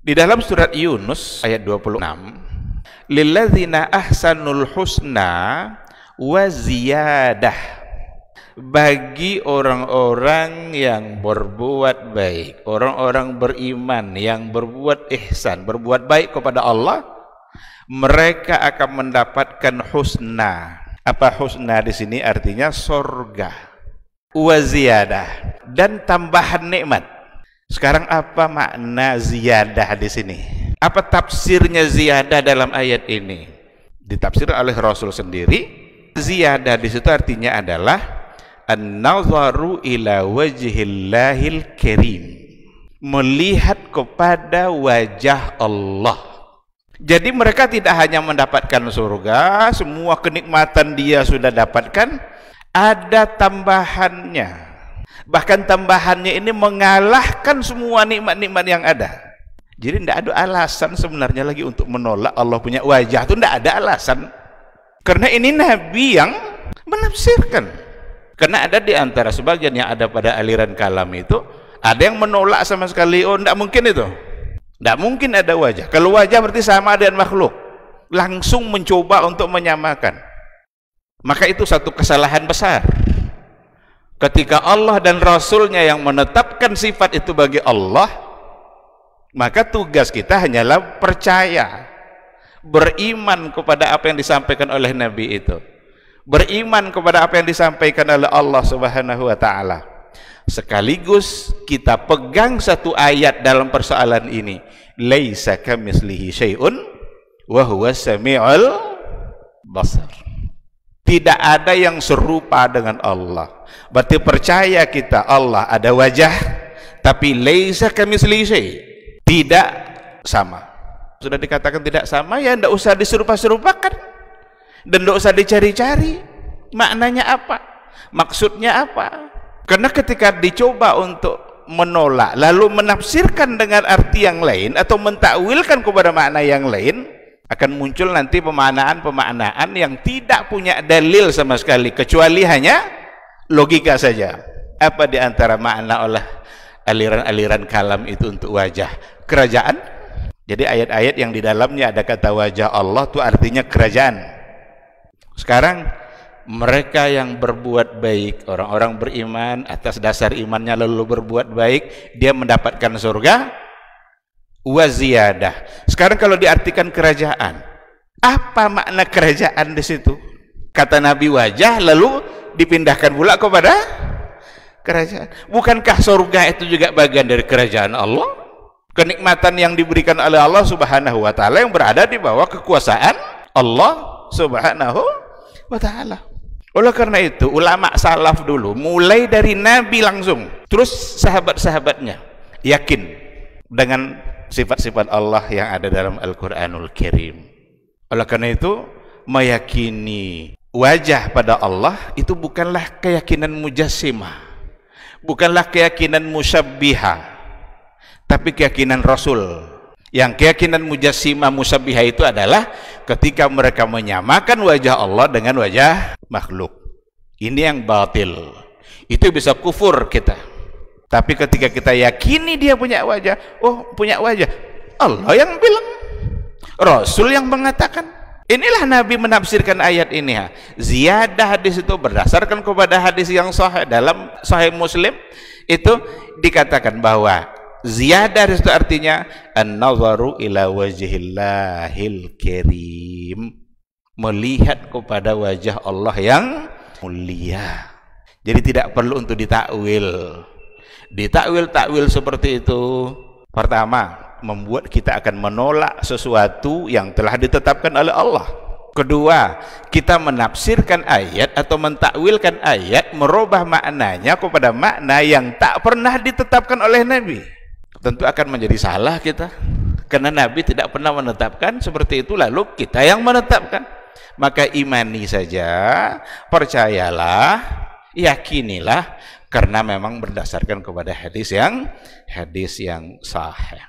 Di dalam surat Yunus ayat 26, lilladzina ahsanul husna wa ziyadah, bagi orang-orang yang berbuat baik, orang-orang beriman yang berbuat ihsan, berbuat baik kepada Allah, mereka akan mendapatkan husna. Apa husna di sini? Artinya surga, wa ziyadah, dan tambahan nikmat. Sekarang apa makna ziyadah di sini? Apa tafsirnya ziyadah dalam ayat ini? Ditafsir oleh Rasul sendiri. Ziyadah di situ artinya adalah an-nazaru ila wajhillahil karim, melihat kepada wajah Allah. Jadi mereka tidak hanya mendapatkan surga, semua kenikmatan dia sudah dapatkan, ada tambahannya. Bahkan tambahannya ini mengalahkan semua nikmat-nikmat yang ada. Jadi tidak ada alasan sebenarnya lagi untuk menolak Allah punya wajah, itu tidak ada alasan. Karena ini Nabi yang menafsirkan. Karena ada di antara sebagian yang ada pada aliran kalam itu, ada yang menolak sama sekali, oh tidak mungkin itu. Tidak mungkin ada wajah. Kalau wajah berarti sama dengan makhluk. Langsung mencoba untuk menyamakan. Maka itu satu kesalahan besar. Ketika Allah dan Rasulnya yang menetapkan sifat itu bagi Allah, maka tugas kita hanyalah percaya, beriman kepada apa yang disampaikan oleh Nabi itu, beriman kepada apa yang disampaikan oleh Allah Subhanahu wa Ta'ala. Sekaligus kita pegang satu ayat dalam persoalan ini, laisa kamitslihi syai'un wa huwas samiul basar. Tidak ada yang serupa dengan Allah. Berarti percaya kita Allah ada wajah, tapi laisa kamitslihi syai', tidak sama. Sudah dikatakan tidak sama, ya tidak usah diserupa-serupakan dan tidak usah dicari-cari maknanya apa, maksudnya apa. Karena ketika dicoba untuk menolak lalu menafsirkan dengan arti yang lain atau mentakwilkan kepada makna yang lain, akan muncul nanti pemaknaan-pemaknaan yang tidak punya dalil sama sekali, kecuali hanya logika saja. Apa di antara makna oleh aliran-aliran kalam itu untuk wajah? Kerajaan. Jadi ayat-ayat yang di dalamnya ada kata wajah Allah itu artinya kerajaan. Sekarang mereka yang berbuat baik, orang-orang beriman atas dasar imannya lalu berbuat baik, dia mendapatkan surga wa ziyadah. Sekarang kalau diartikan kerajaan, apa makna kerajaan di situ? Kata Nabi wajah, lalu dipindahkan pula kepada kerajaan. Bukankah surga itu juga bagian dari kerajaan Allah? Kenikmatan yang diberikan oleh Allah Subhanahu wa Ta'ala yang berada di bawah kekuasaan Allah Subhanahu wa Ta'ala. Oleh karena itu ulama salaf dulu mulai dari Nabi langsung terus sahabat-sahabatnya yakin dengan sifat-sifat Allah yang ada dalam Al-Quranul Karim. Oleh karena itu meyakini wajah pada Allah itu bukanlah keyakinan mujassimah, bukanlah keyakinan musyabbihah, tapi keyakinan Rasul. Yang keyakinan mujassimah musyabbihah itu adalah ketika mereka menyamakan wajah Allah dengan wajah makhluk. Ini yang batil, itu bisa kufur kita. Tapi ketika kita yakini dia punya wajah, oh punya wajah, Allah yang bilang, Rasul yang mengatakan. Inilah Nabi menafsirkan ayat ini. Ziyadah hadis itu berdasarkan kepada hadis yang sahih dalam Sahih Muslim, itu dikatakan bahwa ziyadah itu artinya an-nazaru ila wajhillahil karim, melihat kepada wajah Allah yang mulia. Jadi tidak perlu untuk ditakwil. Ditakwil-takwil seperti itu, pertama membuat kita akan menolak sesuatu yang telah ditetapkan oleh Allah. Kedua, kita menafsirkan ayat atau mentakwilkan ayat, merubah maknanya kepada makna yang tak pernah ditetapkan oleh Nabi. Tentu akan menjadi salah kita, karena Nabi tidak pernah menetapkan seperti itu, lalu kita yang menetapkan. Maka imani saja, percayalah, yakinilah, karena memang berdasarkan kepada hadis yang sahih.